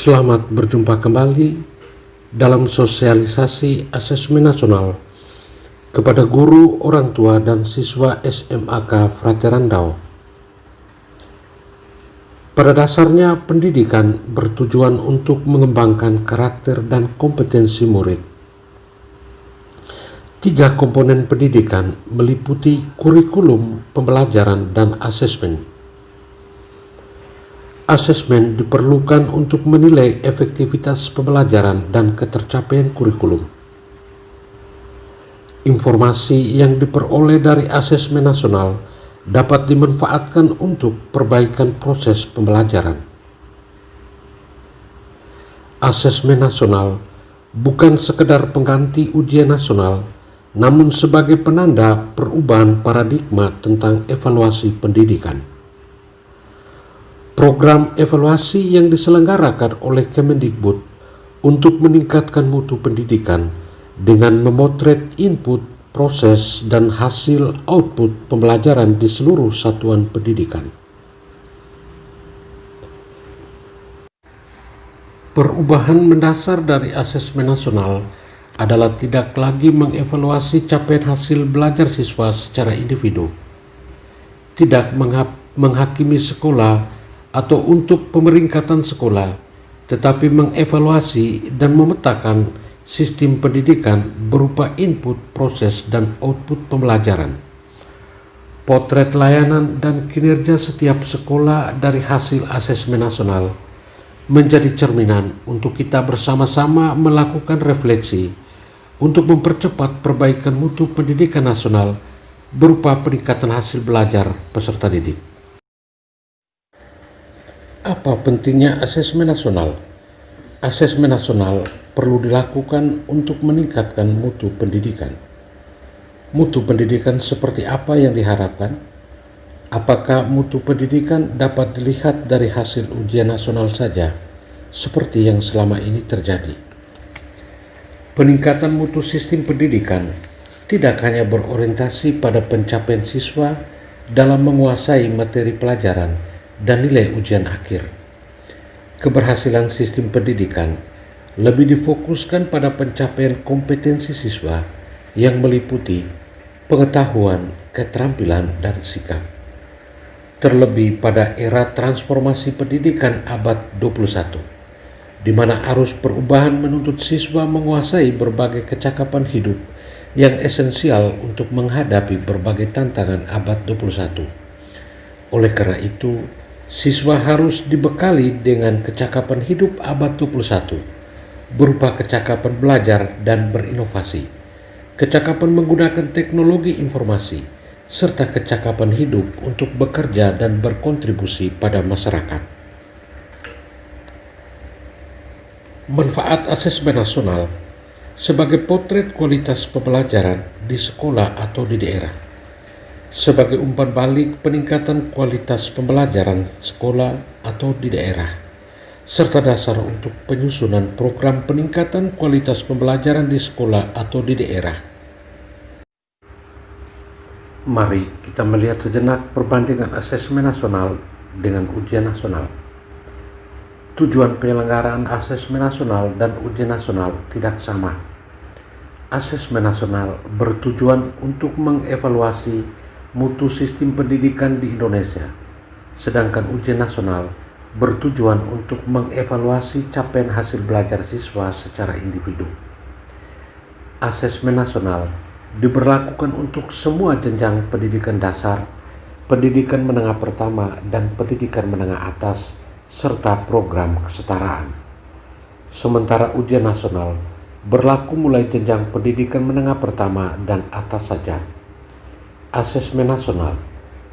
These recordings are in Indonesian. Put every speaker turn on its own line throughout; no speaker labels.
Selamat berjumpa kembali dalam sosialisasi asesmen nasional kepada guru, orang tua, dan siswa SMAK Fraterandau. Pada dasarnya, pendidikan bertujuan untuk mengembangkan karakter dan kompetensi murid. 3 komponen pendidikan meliputi kurikulum, pembelajaran, dan asesmen. Asesmen diperlukan untuk menilai efektivitas pembelajaran dan ketercapaian kurikulum. Informasi yang diperoleh dari asesmen nasional dapat dimanfaatkan untuk perbaikan proses pembelajaran. Asesmen nasional bukan sekedar pengganti ujian nasional, namun sebagai penanda perubahan paradigma tentang evaluasi pendidikan. Program evaluasi yang diselenggarakan oleh Kemendikbud untuk meningkatkan mutu pendidikan dengan memotret input, proses, dan hasil output pembelajaran di seluruh satuan pendidikan. Perubahan mendasar dari asesmen nasional adalah tidak lagi mengevaluasi capaian hasil belajar siswa secara individu, tidak menghakimi sekolah atau untuk pemeringkatan sekolah, tetapi mengevaluasi dan memetakan sistem pendidikan berupa input, proses, dan output pembelajaran. Potret layanan dan kinerja setiap sekolah dari hasil asesmen nasional menjadi cerminan untuk kita bersama-sama melakukan refleksi untuk mempercepat perbaikan mutu pendidikan nasional berupa peningkatan hasil belajar peserta didik. Apa pentingnya asesmen nasional? Asesmen nasional perlu dilakukan untuk meningkatkan mutu pendidikan. Mutu pendidikan seperti apa yang diharapkan? Apakah mutu pendidikan dapat dilihat dari hasil ujian nasional saja, seperti yang selama ini terjadi? Peningkatan mutu sistem pendidikan tidak hanya berorientasi pada pencapaian siswa dalam menguasai materi pelajaran dan nilai ujian akhir. Keberhasilan sistem pendidikan lebih difokuskan pada pencapaian kompetensi siswa yang meliputi pengetahuan, keterampilan, dan sikap. Terlebih pada era transformasi pendidikan abad 21, di mana arus perubahan menuntut siswa menguasai berbagai kecakapan hidup yang esensial untuk menghadapi berbagai tantangan abad 21. Oleh karena itu, siswa harus dibekali dengan kecakapan hidup abad 21, berupa kecakapan belajar dan berinovasi, kecakapan menggunakan teknologi informasi, serta kecakapan hidup untuk bekerja dan berkontribusi pada masyarakat. Manfaat asesmen nasional sebagai potret kualitas pembelajaran di sekolah atau di daerah. Sebagai umpan balik peningkatan kualitas pembelajaran sekolah atau di daerah, serta dasar untuk penyusunan program peningkatan kualitas pembelajaran di sekolah atau di daerah. Mari kita melihat sejenak perbandingan asesmen nasional dengan ujian nasional. Tujuan penyelenggaraan asesmen nasional dan ujian nasional tidak sama. Asesmen nasional bertujuan untuk mengevaluasi mutu sistem pendidikan di Indonesia, sedangkan ujian nasional bertujuan untuk mengevaluasi capaian hasil belajar siswa secara individu. Asesmen nasional diberlakukan untuk semua jenjang pendidikan dasar, pendidikan menengah pertama, dan pendidikan menengah atas, serta program kesetaraan. Sementara ujian nasional berlaku mulai jenjang pendidikan menengah pertama dan atas saja. Asesmen nasional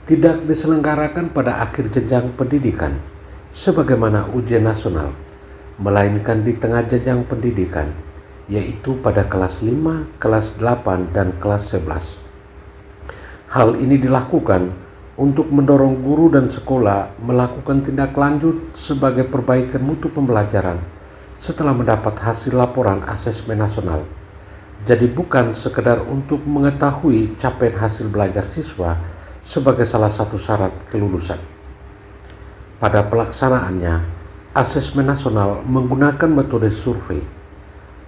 tidak diselenggarakan pada akhir jenjang pendidikan sebagaimana ujian nasional, melainkan di tengah jenjang pendidikan, yaitu pada kelas 5, kelas 8, dan kelas 11. Hal ini dilakukan untuk mendorong guru dan sekolah melakukan tindak lanjut sebagai perbaikan mutu pembelajaran setelah mendapat hasil laporan asesmen nasional. Jadi bukan sekedar untuk mengetahui capaian hasil belajar siswa sebagai salah satu syarat kelulusan. Pada pelaksanaannya, Asesmen nasional menggunakan metode survei.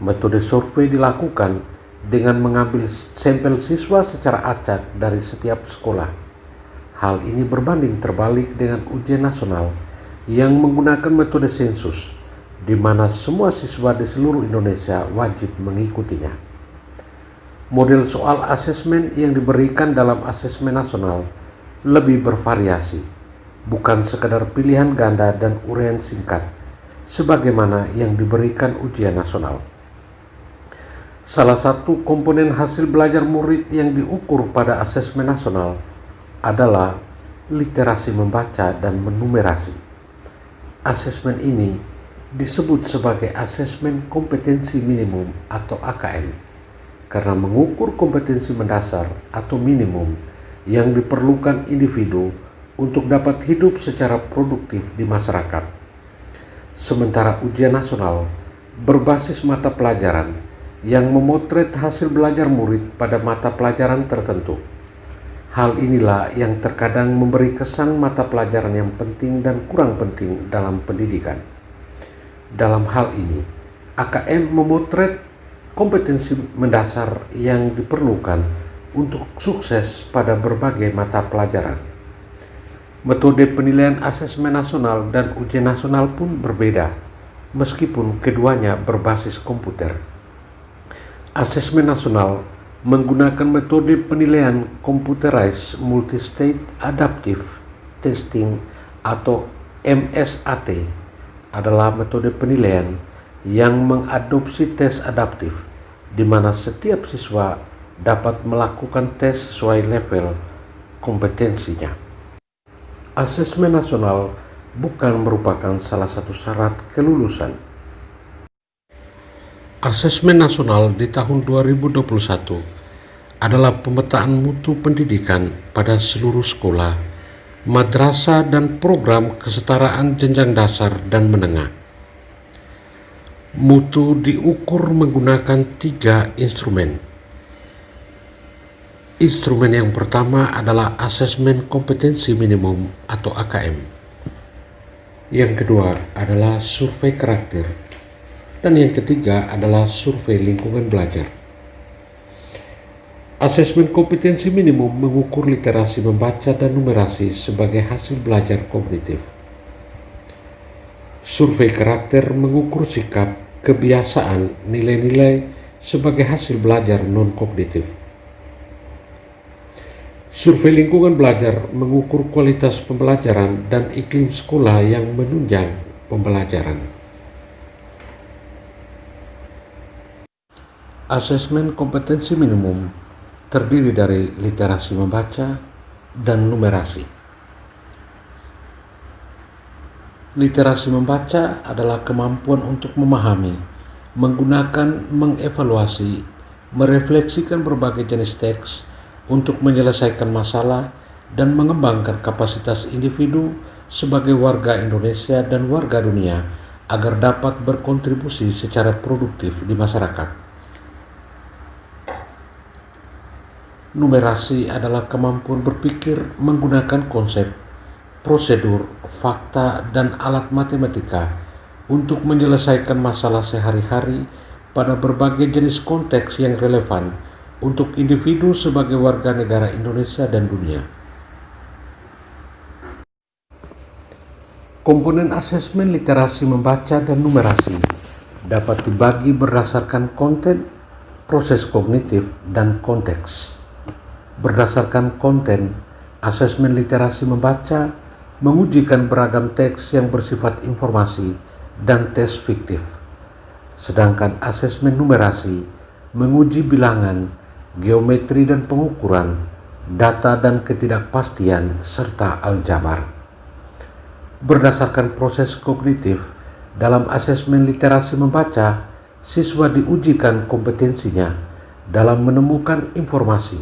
Metode survei dilakukan dengan mengambil sampel siswa secara acak dari setiap sekolah. Hal ini berbanding terbalik dengan ujian nasional yang menggunakan metode sensus, di mana semua siswa di seluruh Indonesia wajib mengikutinya. Model soal asesmen yang diberikan dalam asesmen nasional lebih bervariasi, bukan sekadar pilihan ganda dan uraian singkat, sebagaimana yang diberikan ujian nasional. Salah satu komponen hasil belajar murid yang diukur pada asesmen nasional adalah literasi membaca dan menumerasi. Asesmen ini disebut sebagai asesmen kompetensi minimum atau AKM karena mengukur kompetensi mendasar atau minimum yang diperlukan individu untuk dapat hidup secara produktif di masyarakat. Sementara ujian nasional berbasis mata pelajaran yang memotret hasil belajar murid pada mata pelajaran tertentu. Hal inilah yang terkadang memberi kesan mata pelajaran yang penting dan kurang penting dalam pendidikan. Dalam hal ini, AKM memotret kompetensi mendasar yang diperlukan untuk sukses pada berbagai mata pelajaran. Metode penilaian asesmen nasional dan ujian nasional pun berbeda, meskipun keduanya berbasis komputer. Asesmen nasional menggunakan metode penilaian Computerized Multi-State Adaptive Testing atau MSAT adalah metode penilaian yang mengadopsi tes adaptif, di mana setiap siswa dapat melakukan tes sesuai level kompetensinya. Asesmen nasional bukan merupakan salah satu syarat kelulusan. Asesmen nasional di tahun 2021 adalah pemetaan mutu pendidikan pada seluruh sekolah, madrasah dan program kesetaraan jenjang dasar dan menengah. Mutu diukur menggunakan 3 instrumen. Instrumen yang pertama adalah asesmen kompetensi minimum atau AKM. Yang kedua adalah survei karakter. Dan yang ketiga adalah survei lingkungan belajar. Asesmen kompetensi minimum mengukur literasi membaca dan numerasi sebagai hasil belajar kognitif. Survei karakter mengukur sikap, kebiasaan, nilai-nilai sebagai hasil belajar non-kognitif. Survei lingkungan belajar mengukur kualitas pembelajaran dan iklim sekolah yang menunjang pembelajaran. Asesmen kompetensi minimum terdiri dari literasi membaca dan numerasi. Literasi membaca adalah kemampuan untuk memahami, menggunakan, mengevaluasi, merefleksikan berbagai jenis teks untuk menyelesaikan masalah dan mengembangkan kapasitas individu sebagai warga Indonesia dan warga dunia agar dapat berkontribusi secara produktif di masyarakat. Numerasi adalah kemampuan berpikir menggunakan konsep, prosedur, fakta, dan alat matematika untuk menyelesaikan masalah sehari-hari pada berbagai jenis konteks yang relevan untuk individu sebagai warga negara Indonesia dan dunia. Komponen asesmen literasi membaca dan numerasi dapat dibagi berdasarkan konten, proses kognitif, dan konteks. Berdasarkan konten, asesmen literasi membaca mengujikan beragam teks yang bersifat informasi dan tes fiktif. Sedangkan asesmen numerasi menguji bilangan, geometri dan pengukuran, data dan ketidakpastian, serta aljabar. Berdasarkan proses kognitif, dalam asesmen literasi membaca, siswa diujikan kompetensinya dalam menemukan informasi,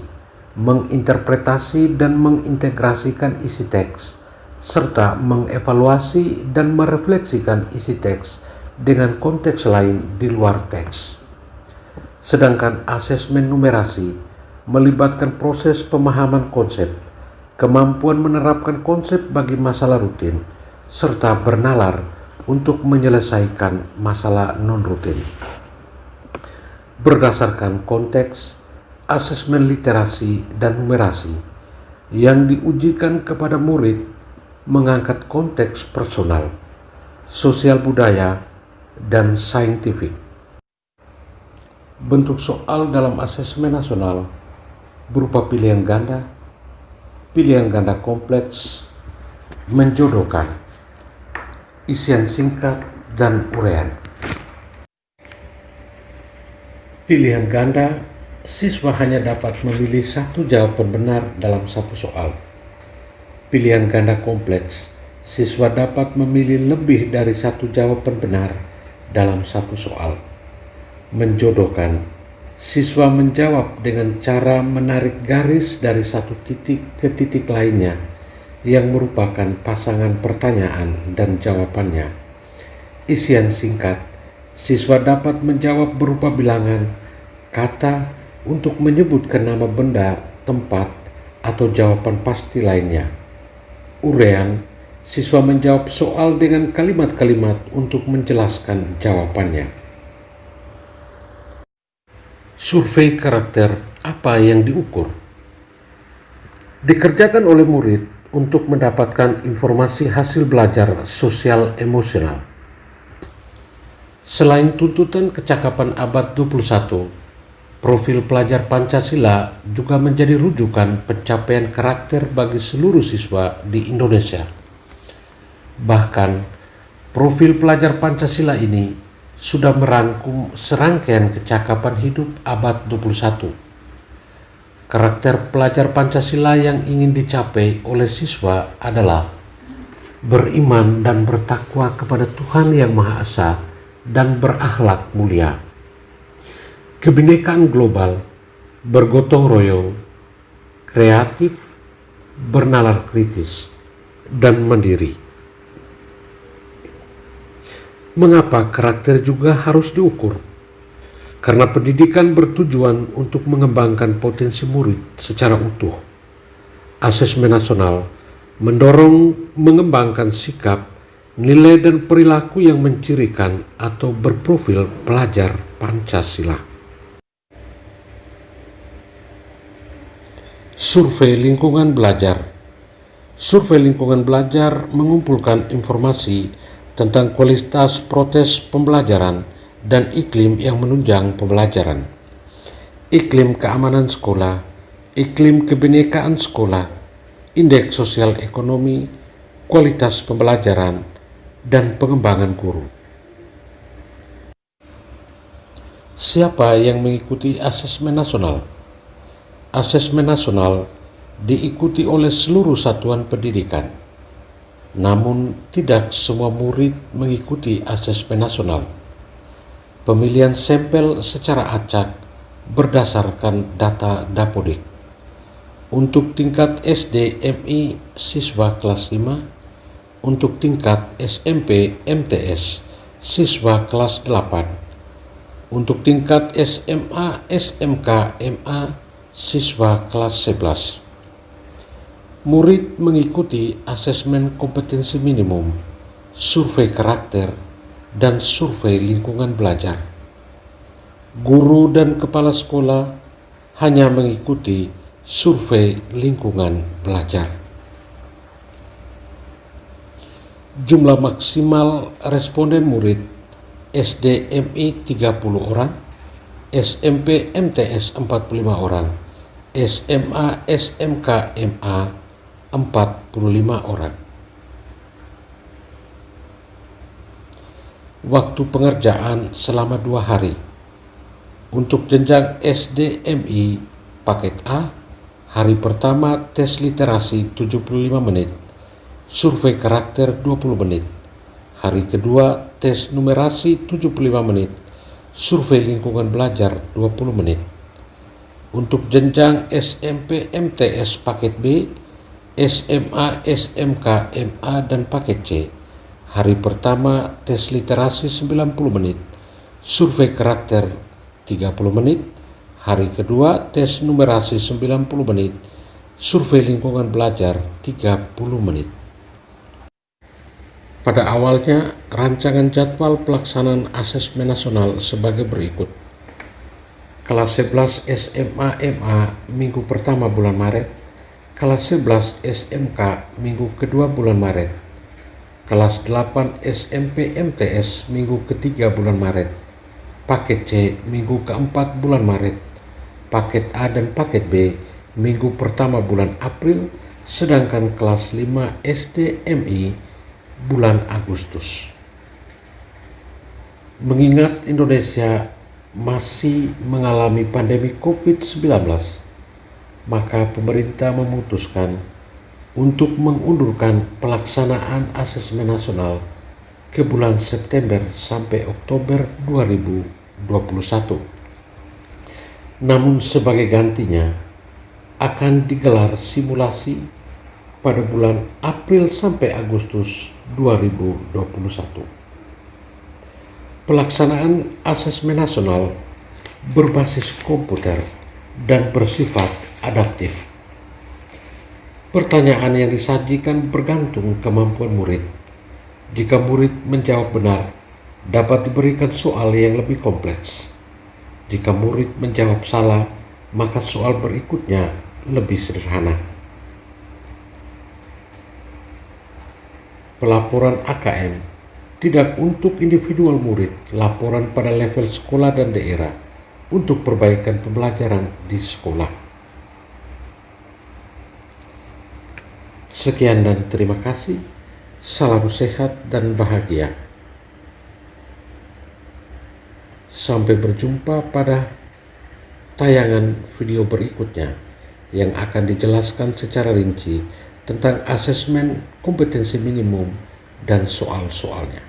menginterpretasi dan mengintegrasikan isi teks, serta mengevaluasi dan merefleksikan isi teks dengan konteks lain di luar teks. Sedangkan asesmen numerasi melibatkan proses pemahaman konsep, kemampuan menerapkan konsep bagi masalah rutin, serta bernalar untuk menyelesaikan masalah non-rutin. Berdasarkan konteks, asesmen literasi dan numerasi yang diujikan kepada murid mengangkat konteks personal, sosial budaya, dan saintifik. Bentuk soal dalam asesmen nasional berupa pilihan ganda kompleks, menjodohkan, isian singkat, dan uraian. Pilihan ganda, siswa hanya dapat memilih satu jawaban benar dalam satu soal. Pilihan ganda kompleks, siswa dapat memilih lebih dari satu jawaban benar dalam satu soal. Menjodohkan, siswa menjawab dengan cara menarik garis dari satu titik ke titik lainnya yang merupakan pasangan pertanyaan dan jawabannya. Isian singkat, siswa dapat menjawab berupa bilangan, kata untuk menyebutkan nama benda, tempat, atau jawaban pasti lainnya. Uraian, siswa menjawab soal dengan kalimat-kalimat untuk menjelaskan jawabannya. Survei karakter, apa yang diukur? Dikerjakan oleh murid untuk mendapatkan informasi hasil belajar sosial emosional. Selain tuntutan kecakapan abad 21, profil pelajar Pancasila juga menjadi rujukan pencapaian karakter bagi seluruh siswa di Indonesia. Bahkan, profil pelajar Pancasila ini sudah merangkum serangkaian kecakapan hidup abad 21. Karakter pelajar Pancasila yang ingin dicapai oleh siswa adalah beriman dan bertakwa kepada Tuhan Yang Maha Esa dan berakhlak mulia, kebinekaan global, bergotong royong, kreatif, bernalar kritis, dan mandiri. Mengapa karakter juga harus diukur? Karena pendidikan bertujuan untuk mengembangkan potensi murid secara utuh. Asesmen nasional mendorong mengembangkan sikap, nilai dan perilaku yang mencirikan atau berprofil pelajar Pancasila. Survei lingkungan belajar. Survei lingkungan belajar mengumpulkan informasi tentang kualitas proses pembelajaran dan iklim yang menunjang pembelajaran, iklim keamanan sekolah, iklim kebinekaan sekolah, indeks sosial ekonomi, kualitas pembelajaran, dan pengembangan guru. Siapa yang mengikuti asesmen nasional? Asesmen nasional diikuti oleh seluruh satuan pendidikan. Namun, tidak semua murid mengikuti asesmen nasional. Pemilihan sampel secara acak berdasarkan data Dapodik. Untuk tingkat SD MI siswa kelas 5, untuk tingkat SMP MTS siswa kelas 8, untuk tingkat SMA SMK MA siswa kelas 11. Murid mengikuti asesmen kompetensi minimum, survei karakter, dan survei lingkungan belajar. Guru dan kepala sekolah hanya mengikuti survei lingkungan belajar. Jumlah maksimal responden murid SD MI 30 orang, SMP MTS 45 orang, SMA SMK MA 45 orang. Waktu pengerjaan selama 2 hari. Untuk jenjang SD MI paket A, hari pertama tes literasi 75 menit, survei karakter 20 menit. Hari kedua tes numerasi 75 menit, survei lingkungan belajar 20 menit. Untuk jenjang SMP MTS paket B, SMA, SMK, MA, dan paket C, hari pertama tes literasi 90 menit, survei karakter 30 menit, hari kedua tes numerasi 90 menit, survei lingkungan belajar 30 menit. Pada awalnya, rancangan jadwal pelaksanaan asesmen nasional sebagai berikut. Kelas 11 SMA MA minggu pertama bulan Maret, kelas 11 SMK minggu kedua bulan Maret, kelas 8 SMP MTS minggu ketiga bulan Maret, paket C minggu keempat bulan Maret, paket A dan paket B minggu pertama bulan April, sedangkan kelas 5 SDMI bulan Agustus. Mengingat Indonesia masih mengalami pandemi COVID-19, maka pemerintah memutuskan untuk mengundurkan pelaksanaan asesmen nasional ke bulan September sampai Oktober 2021. Namun sebagai gantinya akan digelar simulasi pada bulan April sampai Agustus 2021. Pelaksanaan asesmen nasional berbasis komputer dan bersifat adaptif. Pertanyaan yang disajikan bergantung kemampuan murid. Jika murid menjawab benar, dapat diberikan soal yang lebih kompleks. Jika murid menjawab salah, maka soal berikutnya lebih sederhana. Pelaporan AKM tidak untuk individual murid, laporan pada level sekolah dan daerah untuk perbaikan pembelajaran di sekolah. Sekian dan terima kasih. Salam sehat dan bahagia. Sampai berjumpa pada tayangan video berikutnya yang akan dijelaskan secara rinci tentang asesmen kompetensi minimum dan soal-soalnya.